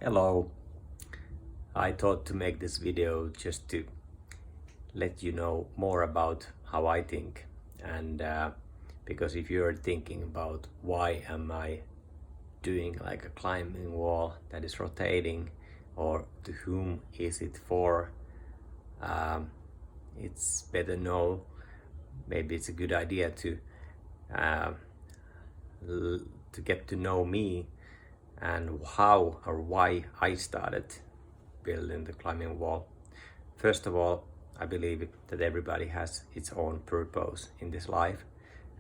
Hello, I thought to make this video just to let you know more about how I think, and because if you're thinking about why am I doing like a climbing wall that is rotating, or to whom is it for, um, it's better know. Maybe it's a good idea uh, to get to know me and how or why I started building the climbing wall. First of all, I believe that everybody has its own purpose in this life,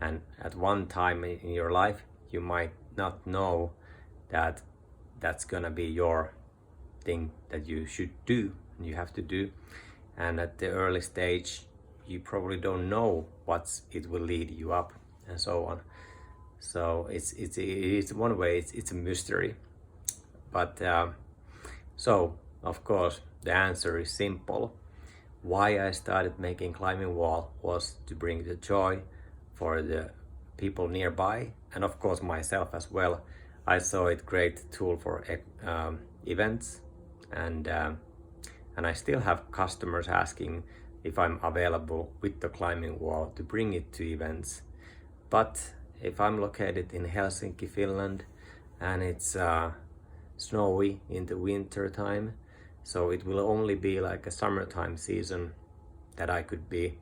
and at one time in your life you might not know that that's gonna be your thing that you should do and you have to do, and at the early stage you probably don't know what it will lead you up and so on. So it's one way it's a mystery, but so of course the answer is simple. Why I started making climbing wall was to bring the joy for the people nearby, and of course myself as well. I saw it great tool for events, and I still have customers asking if I'm available with the climbing wall to bring it to events. But if I'm located in Helsinki, Finland, and it's snowy in the winter time, so it will only be like a summertime season that I could be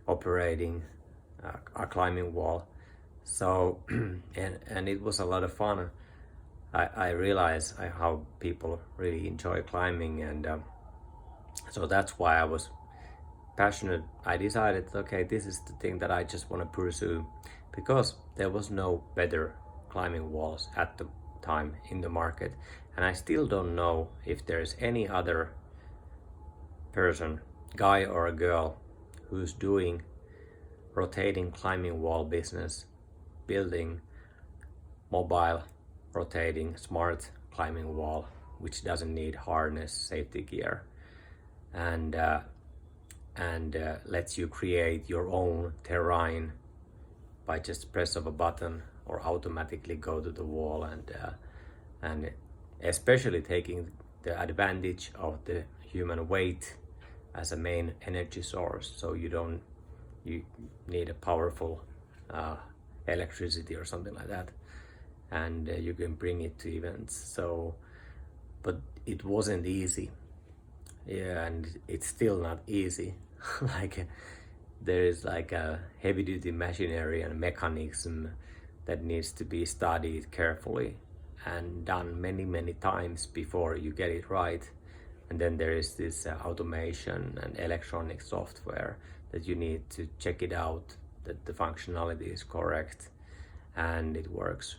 operating a climbing wall. So and it was a lot of fun. I realized how people really enjoy climbing, and so that's why I was passionate. I decided, okay, this is the thing that I just want to pursue, because there was no better climbing walls at the time in the market, and I still don't know if there's any other person, guy or a girl, who's doing rotating climbing wall business, building mobile rotating smart climbing wall which doesn't need harness, safety gear, and lets you create your own terrain by just press of a button, or automatically go to the wall, and especially taking the advantage of the human weight as a main energy source. So you need a powerful electricity or something like that, and you can bring it to events. So, but it wasn't easy, yeah, and it's still not easy. Like there is like a heavy duty machinery and mechanism that needs to be studied carefully and done many times before you get it right. And then there is this automation and electronic software that you need to check it out, that the functionality is correct and it works.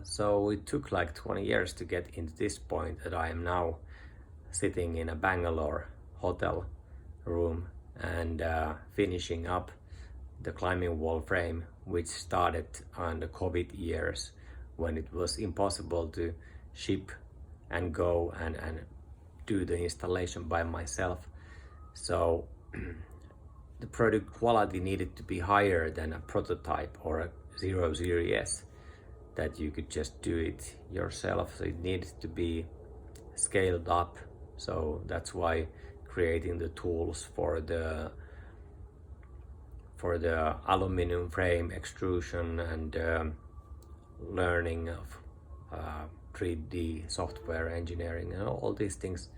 So it took like 20 years to get into this point that I am now sitting in a Bangalore hotel room and finishing up the climbing wall frame, which started on the COVID years when it was impossible to ship and go and do the installation by myself. So the product quality needed to be higher than a prototype or a 0 series that you could just do it yourself. So it needed to be scaled up. So that's why creating the tools for the aluminum frame extrusion and learning of 3D software engineering and all these things.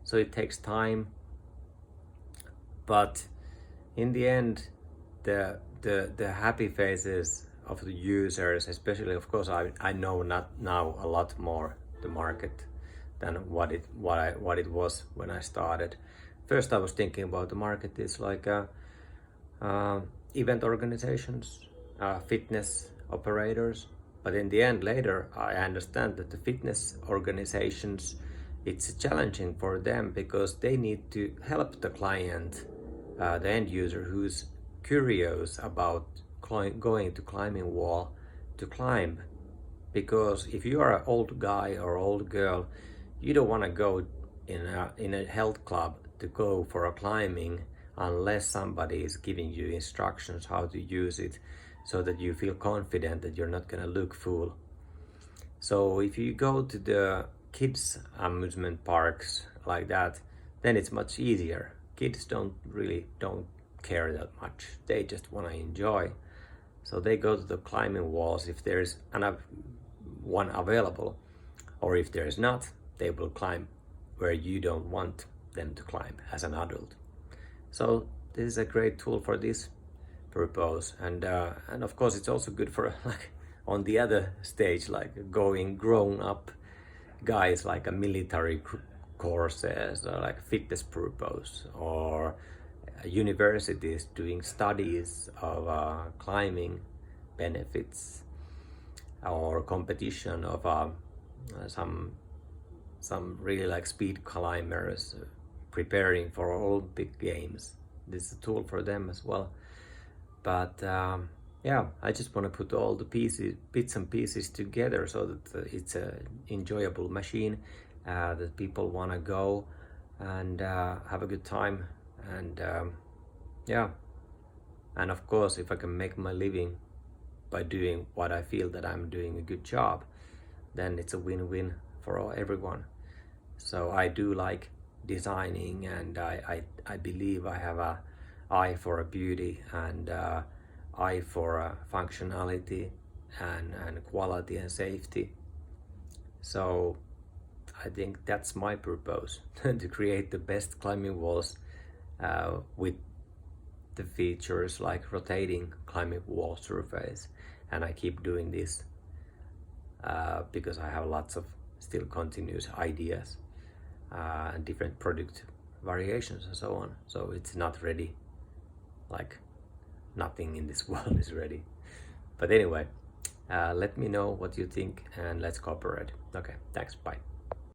So it takes time, but in the end, the happy faces of the users, especially, of course, I know not now a lot more the market than what it was when I started. First I was thinking about the market is like event organizations, fitness operators, but in the end later I understand that the fitness organizations, it's challenging for them because they need to help the client, the end user who's curious about going to climbing wall to climb. Because if you are an old guy or old girl, you don't want to go in a health club to go for a climbing unless somebody is giving you instructions how to use it, so that you feel confident that you're not gonna look fool. So if you go to the kids amusement parks like that, then it's much easier. Kids don't care that much. They just want to enjoy. So they go to the climbing walls if there's one available, or if there's not, they will climb where you don't want them to climb as an adult. So this is a great tool for this purpose, and of course it's also good for like on the other stage, like going grown up guys, like a military courses or like fitness purpose, or universities doing studies of climbing benefits, or competition of some really like speed climbers preparing for Olympic Games. This is a tool for them as well. But yeah, I just want to put all the bits and pieces together so that it's an enjoyable machine, that people want to go and have a good time. And yeah, and of course, if I can make my living by doing what I feel that I'm doing a good job, then it's a win-win for everyone. So I do like designing, and I believe I have a eye for a beauty, and eye for functionality and quality and safety. So I think that's my purpose, to create the best climbing walls with the features like rotating climbing wall surface. And I keep doing this because I have lots of still continuous ideas and different product variations and so on. So it's not ready, like nothing in this world is ready. But anyway, let me know what you think, and let's cooperate. Okay, thanks, bye.